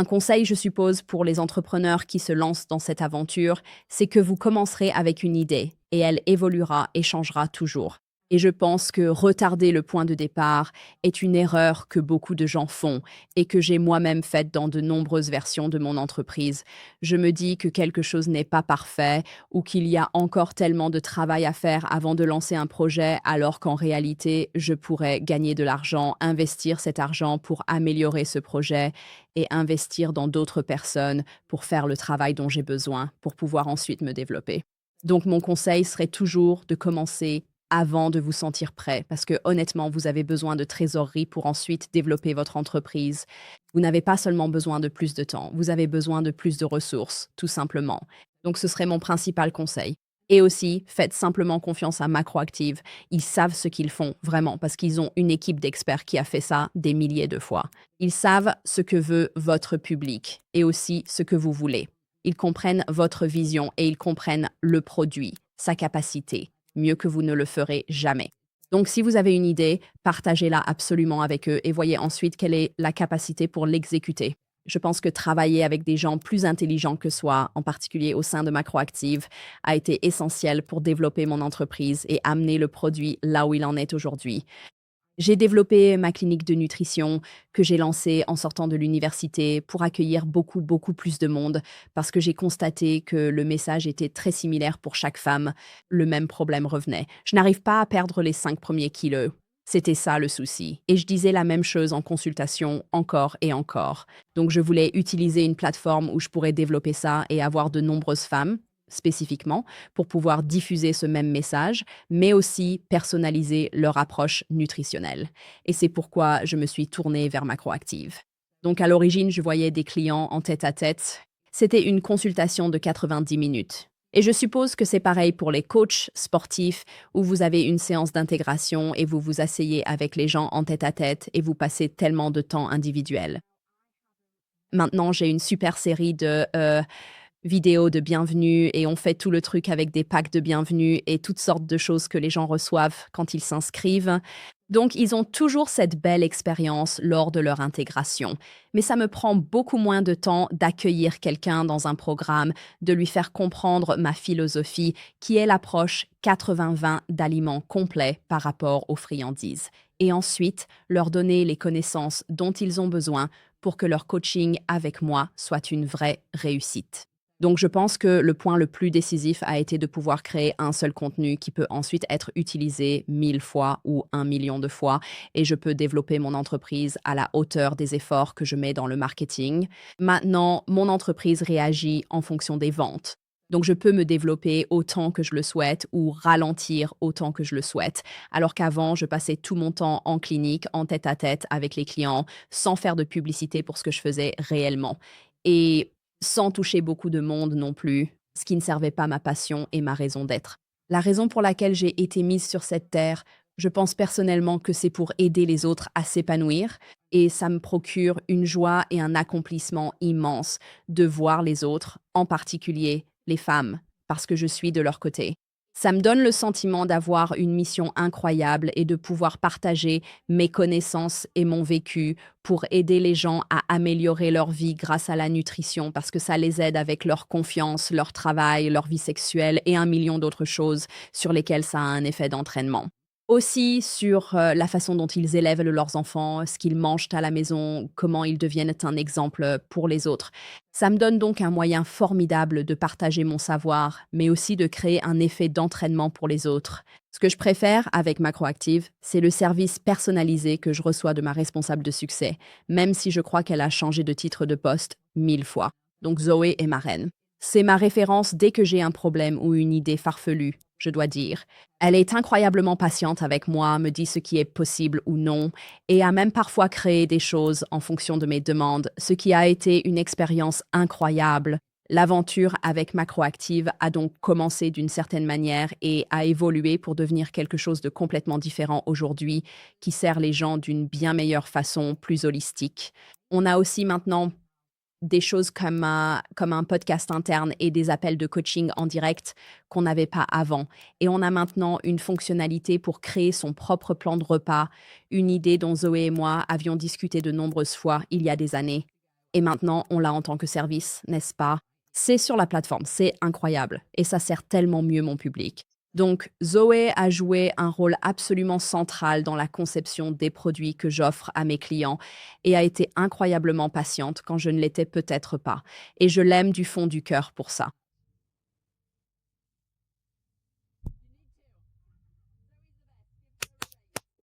Un conseil, je suppose, pour les entrepreneurs qui se lancent dans cette aventure, c'est que vous commencerez avec une idée et elle évoluera et changera toujours. Et je pense que retarder le point de départ est une erreur que beaucoup de gens font et que j'ai moi-même faite dans de nombreuses versions de mon entreprise. Je me dis que quelque chose n'est pas parfait ou qu'il y a encore tellement de travail à faire avant de lancer un projet, alors qu'en réalité, je pourrais gagner de l'argent, investir cet argent pour améliorer ce projet et investir dans d'autres personnes pour faire le travail dont j'ai besoin pour pouvoir ensuite me développer. Donc mon conseil serait toujours de commencer avant de vous sentir prêt, parce que honnêtement, vous avez besoin de trésorerie pour ensuite développer votre entreprise. Vous n'avez pas seulement besoin de plus de temps, vous avez besoin de plus de ressources, tout simplement. Donc ce serait mon principal conseil. Et aussi, faites simplement confiance à Macroactive. Ils savent ce qu'ils font, vraiment, parce qu'ils ont une équipe d'experts qui a fait ça des milliers de fois. Ils savent ce que veut votre public et aussi ce que vous voulez. Ils comprennent votre vision et ils comprennent le produit, sa capacité, mieux que vous ne le ferez jamais. Donc si vous avez une idée, partagez-la absolument avec eux et voyez ensuite quelle est la capacité pour l'exécuter. Je pense que travailler avec des gens plus intelligents que soi, en particulier au sein de Macroactive, a été essentiel pour développer mon entreprise et amener le produit là où il en est aujourd'hui. J'ai développé ma clinique de nutrition que j'ai lancée en sortant de l'université pour accueillir beaucoup, beaucoup plus de monde parce que j'ai constaté que le message était très similaire pour chaque femme. Le même problème revenait. Je n'arrive pas à perdre les 5 premiers kilos. C'était ça le souci. Et je disais la même chose en consultation encore et encore. Donc je voulais utiliser une plateforme où je pourrais développer ça et avoir de nombreuses femmes spécifiquement pour pouvoir diffuser ce même message, mais aussi personnaliser leur approche nutritionnelle. Et c'est pourquoi je me suis tournée vers Macroactive. Donc à l'origine, je voyais des clients en tête-à-tête. C'était une consultation de 90 minutes. Et je suppose que c'est pareil pour les coachs sportifs où vous avez une séance d'intégration et vous vous asseyez avec les gens en tête-à-tête et vous passez tellement de temps individuel. Maintenant, j'ai une super série de vidéos de bienvenue et on fait tout le truc avec des packs de bienvenue et toutes sortes de choses que les gens reçoivent quand ils s'inscrivent. Donc, ils ont toujours cette belle expérience lors de leur intégration. Mais ça me prend beaucoup moins de temps d'accueillir quelqu'un dans un programme, de lui faire comprendre ma philosophie, qui est l'approche 80-20 d'aliments complets par rapport aux friandises. Et ensuite, leur donner les connaissances dont ils ont besoin pour que leur coaching avec moi soit une vraie réussite. Donc, je pense que le point le plus décisif a été de pouvoir créer un seul contenu qui peut ensuite être utilisé 1000 fois ou 1 million de fois et je peux développer mon entreprise à la hauteur des efforts que je mets dans le marketing. Maintenant, mon entreprise réagit en fonction des ventes. Donc, je peux me développer autant que je le souhaite ou ralentir autant que je le souhaite. Alors qu'avant, je passais tout mon temps en clinique, en tête-à-tête avec les clients, sans faire de publicité pour ce que je faisais réellement. Et sans toucher beaucoup de monde non plus, ce qui ne servait pas ma passion et ma raison d'être. La raison pour laquelle j'ai été mise sur cette terre, je pense personnellement que c'est pour aider les autres à s'épanouir et ça me procure une joie et un accomplissement immense de voir les autres, en particulier les femmes, parce que je suis de leur côté. Ça me donne le sentiment d'avoir une mission incroyable et de pouvoir partager mes connaissances et mon vécu pour aider les gens à améliorer leur vie grâce à la nutrition parce que ça les aide avec leur confiance, leur travail, leur vie sexuelle et 1 million d'autres choses sur lesquelles ça a un effet d'entraînement. Aussi sur la façon dont ils élèvent leurs enfants, ce qu'ils mangent à la maison, comment ils deviennent un exemple pour les autres. Ça me donne donc un moyen formidable de partager mon savoir, mais aussi de créer un effet d'entraînement pour les autres. Ce que je préfère avec Macroactive, c'est le service personnalisé que je reçois de ma responsable de succès, même si je crois qu'elle a changé de titre de poste 1000 fois. Donc Zoé est ma reine. C'est ma référence dès que j'ai un problème ou une idée farfelue, je dois dire. Elle est incroyablement patiente avec moi, me dit ce qui est possible ou non, et a même parfois créé des choses en fonction de mes demandes, ce qui a été une expérience incroyable. L'aventure avec Macroactive a donc commencé d'une certaine manière et a évolué pour devenir quelque chose de complètement différent aujourd'hui, qui sert les gens d'une bien meilleure façon, plus holistique. On a aussi maintenant des choses comme un podcast interne et des appels de coaching en direct qu'on n'avait pas avant. Et on a maintenant une fonctionnalité pour créer son propre plan de repas, une idée dont Zoé et moi avions discuté de nombreuses fois il y a des années. Et maintenant, on l'a en tant que service, n'est-ce pas? C'est sur la plateforme, c'est incroyable et ça sert tellement mieux mon public. Donc, Zoé a joué un rôle absolument central dans la conception des produits que j'offre à mes clients et a été incroyablement patiente quand je ne l'étais peut-être pas. Et je l'aime du fond du cœur pour ça.